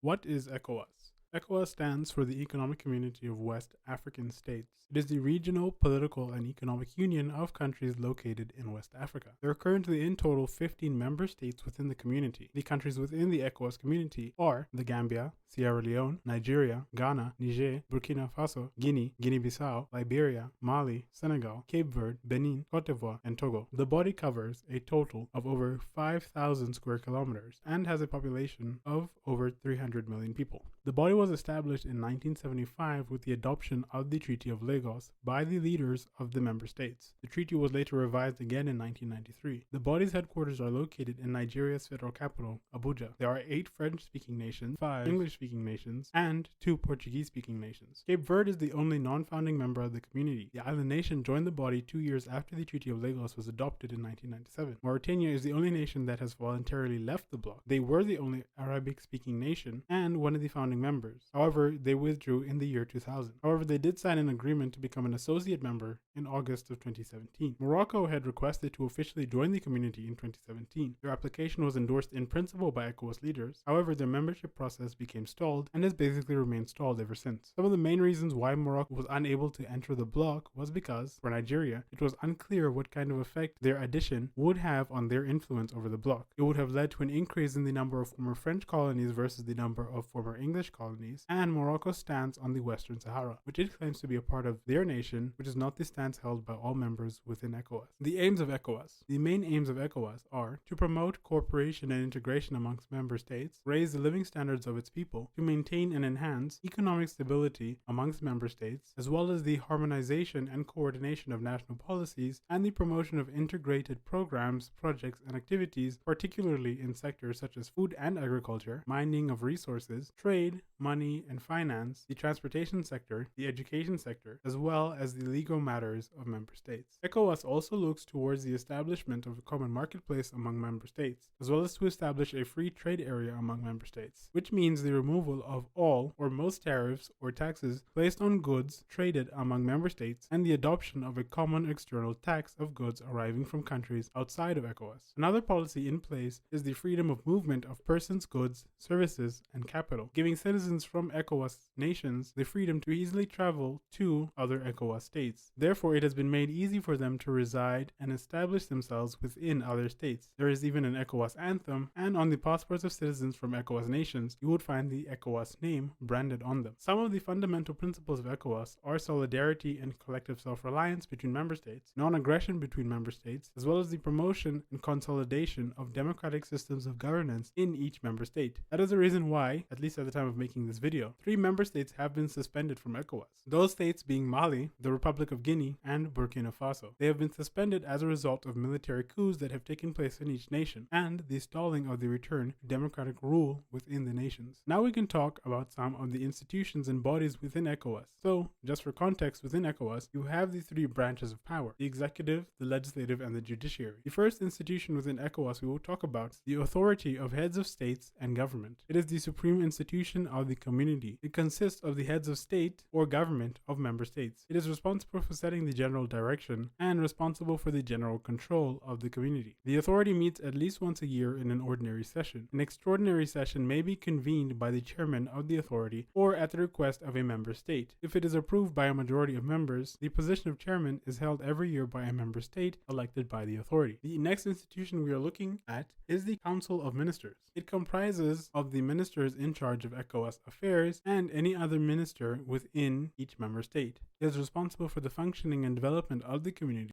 What is ECOWAS? ECOWAS stands for the Economic Community of West African States. It is the regional, political, and economic union of countries located in West Africa. There are currently in total 15 member states within the community. The countries within the ECOWAS community are the Gambia, Sierra Leone, Nigeria, Ghana, Niger, Burkina Faso, Guinea, Guinea-Bissau, Liberia, Mali, Senegal, Cape Verde, Benin, Cote d'Ivoire, and Togo. The body covers a total of over 5,000 square kilometers and has a population of over 300 million people. The body was established in 1975 with the adoption of the Treaty of Lagos by the leaders of the member states. The treaty was later revised again in 1993. The body's headquarters are located in Nigeria's federal capital, Abuja. There are 8 French-speaking nations, 5 English-speaking nations, and 2 Portuguese-speaking nations. Cape Verde is the only non-founding member of the community. The island nation joined the body 2 years after the Treaty of Lagos was adopted in 1997. Mauritania is the only nation that has voluntarily left the bloc. They were the only Arabic-speaking nation and one of the founding members. However, they withdrew in the year 2000. However, they did sign an agreement to become an associate member in August of 2017. Morocco had requested to officially join the community in 2017. Their application was endorsed in principle by ECOWAS leaders. However, their membership process became stalled and has basically remained stalled ever since. Some of the main reasons why Morocco was unable to enter the bloc was because, for Nigeria, it was unclear what kind of effect their addition would have on their influence over the bloc. It would have led to an increase in the number of former French colonies versus the number of former English colonies, and Morocco's stance on the Western Sahara, which it claims to be a part of their nation, which is not the stance held by all members within ECOWAS. The aims of ECOWAS. The main aims of ECOWAS are to promote cooperation and integration amongst member states, raise the living standards of its people, to maintain and enhance economic stability amongst member states, as well as the harmonization and coordination of national policies and the promotion of integrated programs, projects, and activities, particularly in sectors such as food and agriculture, mining of resources, trade, money and finance, the transportation sector, the education sector, as well as the legal matters of member states. ECOWAS also looks towards the establishment of a common marketplace among member states, as well as to establish a free trade area among member states, which means the removal of all or most tariffs or taxes placed on goods traded among member states and the adoption of a common external tax of goods arriving from countries outside of ECOWAS. Another policy in place is the freedom of movement of persons, goods, services, and capital, giving citizens from ECOWAS nations the freedom to easily travel to other ECOWAS states. Therefore, it has been made easy for them to reside and establish themselves within other states. There is even an ECOWAS anthem, and on the passports of citizens from ECOWAS nations, you would find the ECOWAS name branded on them. Some of the fundamental principles of ECOWAS are solidarity and collective self-reliance between member states, non-aggression between member states, as well as the promotion and consolidation of democratic systems of governance in each member state. That is the reason why, at least at the time of making this video, 3 member states have been suspended from ECOWAS. Those states being Mali, the Republic of Guinea, and Burkina Faso. They have been suspended as a result of military coups that have taken place in each nation and the stalling of the return to democratic rule within the nations. Now we can talk about some of the institutions and bodies within ECOWAS. So, just for context, within ECOWAS, you have the 3 branches of power: the executive, the legislative, and the judiciary. The first institution within ECOWAS we will talk about is the authority of heads of states and government. It is the supreme institution of the community. It consists of the heads of state or government of member states. It is responsible for setting the general direction and responsible for the general control of the community. The authority meets at least once a year in an ordinary session. An extraordinary session may be convened by the chairman of the authority or at the request of a member state. If it is approved by a majority of members, the position of chairman is held every year by a member state elected by the authority. The next institution we are looking at is the Council of Ministers. It comprises of the ministers in charge of ECOWAS affairs and any other minister within each member state. It is responsible for the functioning and development of the community.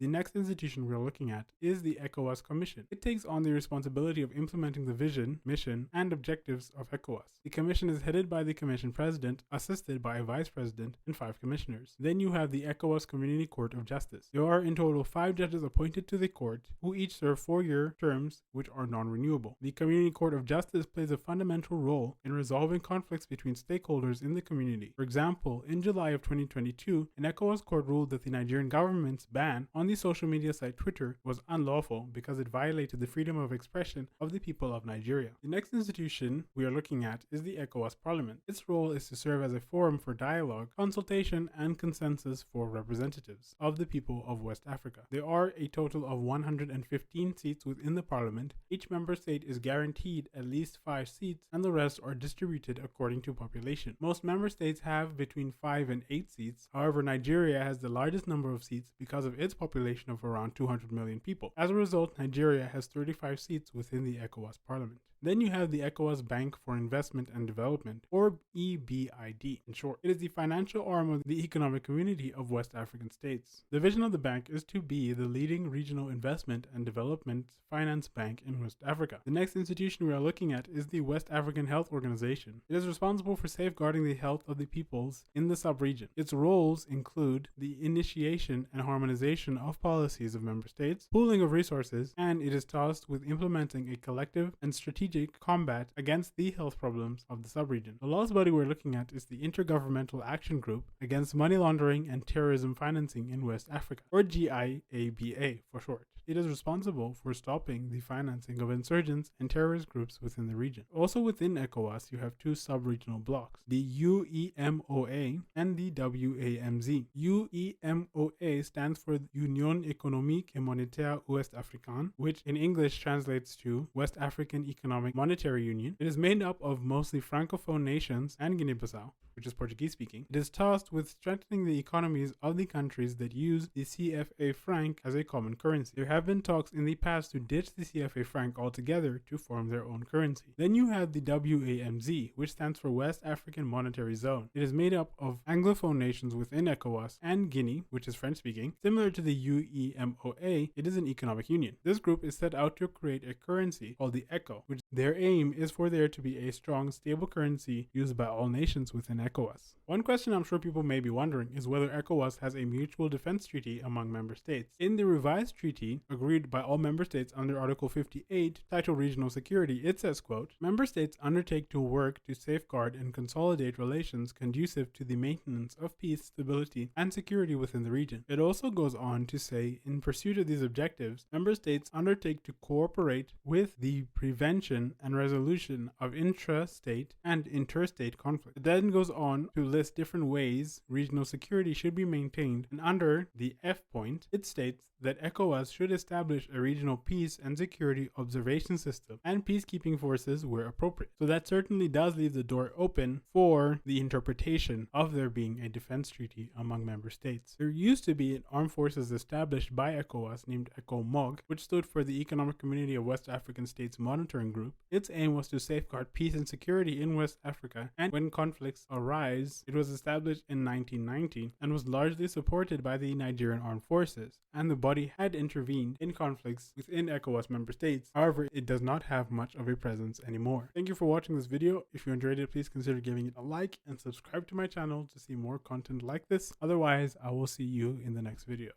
The next institution we are looking at is the ECOWAS Commission. It takes on the responsibility of implementing the vision, mission, and objectives of ECOWAS. The commission is headed by the commission president, assisted by a vice president and 5 commissioners. Then you have the ECOWAS Community Court of Justice. There are in total 5 judges appointed to the court, who each serve 4-year terms which are non-renewable. The Community Court of Justice plays a fundamental role in resolving conflicts between stakeholders in the community. For example, in July of 2022, an ECOWAS court ruled that the Nigerian government's ban on on the social media site Twitter was unlawful because it violated the freedom of expression of the people of Nigeria. The next institution we are looking at is the ECOWAS Parliament. Its role is to serve as a forum for dialogue, consultation, and consensus for representatives of the people of West Africa. There are a total of 115 seats within the parliament. Each member state is guaranteed at least 5 seats, and the rest are distributed according to population. Most member states have between 5 and 8 seats. However, Nigeria has the largest number of seats because of its population of around 200 million people. As a result, Nigeria has 35 seats within the ECOWAS Parliament. Then you have the ECOWAS Bank for Investment and Development, or EBID in short. It is the financial arm of the economic community of West African states. The vision of the bank is to be the leading regional investment and development finance bank in West Africa. The next institution we are looking at is the West African Health Organization. It is responsible for safeguarding the health of the peoples in the sub-region. Its roles include the initiation and harmonization of policies of member states, pooling of resources, and it is tasked with implementing a collective and strategic combat against the health problems of the sub-region. The last body we're looking at is the Intergovernmental Action Group Against Money Laundering and Terrorism Financing in West Africa, or GIABA for short. It is responsible for stopping the financing of insurgents and terrorist groups within the region. Also within ECOWAS, you have 2 sub-regional blocks, the UEMOA and the WAMZ. UEMOA stands for Union Économique et Monétaire Ouest-Africaine, which in English translates to West African Economic Monetary Union. It is made up of mostly Francophone nations and Guinea-Bissau, which is Portuguese speaking. It is tasked with strengthening the economies of the countries that use the CFA franc as a common currency. There have been talks in the past to ditch the CFA franc altogether to form their own currency. Then you have the WAMZ, which stands for West African Monetary Zone. It is made up of Anglophone nations within ECOWAS and Guinea, which is French speaking. Similar to the UEMOA, it is an economic union. This group is set out to create a currency called the ECO, which their aim is for there to be a strong, stable currency used by all nations within ECOWAS. One question I'm sure people may be wondering is whether ECOWAS has a mutual defense treaty among member states. In the revised treaty, agreed by all member states under Article 58, titled Regional Security, it says, quote, "Member states undertake to work to safeguard and consolidate relations conducive to the maintenance of peace, stability, and security within the region." It also goes on to say, in pursuit of these objectives, member states undertake to cooperate with the prevention and resolution of intra-state and interstate conflict. It then goes on to list different ways regional security should be maintained, and under the F point, it states that ECOWAS should establish a regional peace and security observation system and peacekeeping forces where appropriate. So that certainly does leave the door open for the interpretation of there being a defense treaty among member states. There used to be an armed forces established by ECOWAS named ECOMOG, which stood for the Economic Community of West African States Monitoring Group. Its aim was to safeguard peace and security in West Africa, and when conflicts arise, it was established in 1990 and was largely supported by the Nigerian Armed Forces, and the body had intervened in conflicts within ECOWAS member states. However, it does not have much of a presence anymore. Thank you for watching this video. If you enjoyed it, please consider giving it a like and subscribe to my channel to see more content like this. Otherwise, I will see you in the next video.